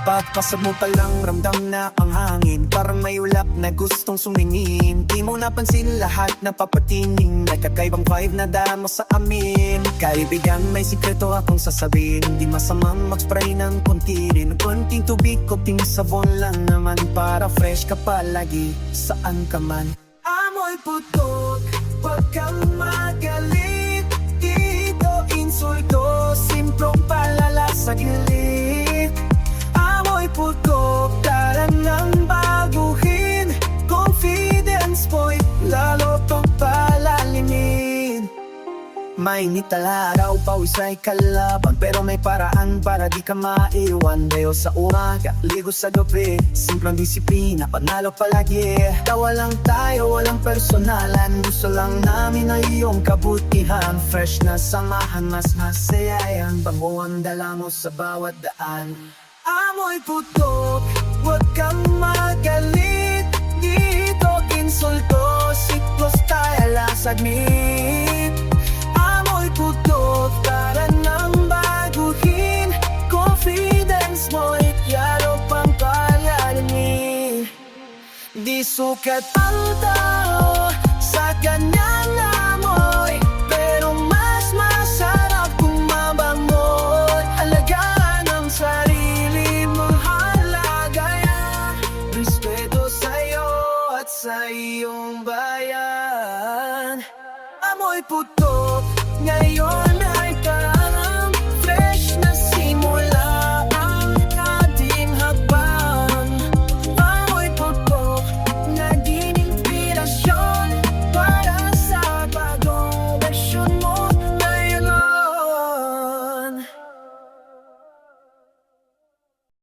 Pagpasok mo palang ramdam na ang hangin, parang may ulap na gustong sumingin. Di mo napansin lahat na papatingin, may kakaibang vibe na damo sa amin. Kaibigan, may sikreto akong sasabihin, di masamang mag-spray ng konti rin. Konting tubig, konting sabon lang naman, para fresh ka palagi saan ka man. Amoy putok, wag kang magalit. Dito insulto, simplong palala sa gilid. Amoy putok, tara nang baguhin. Confidence point, lalo pang palalimin. Mainit na araw, pawis ay kalaban, pero may paraan para di ka maiwan. Dayo sa umaga, ligo sa gabi, simpleng disiplina, panalo palagi. Tawa lang tayo, walang personalan, gusto lang namin ay iyong kabutihan. Fresh na samahan, mas masaya yan, bango ang dala mo sa bawat daan. Amoy putok, wag kang magalit. Dito insulto, siklos tayo lasagmit. Amoy putok, tara nang baguhin. Confidence mo, ityaro pang palalimin. Di sukat ang tao sa kanyang amoy, pero mas masarap kung mabangoy. Alagaan ang sarili mo, halaga yan. Respeto sa'yo at sa iyong bayan. Amoy putok,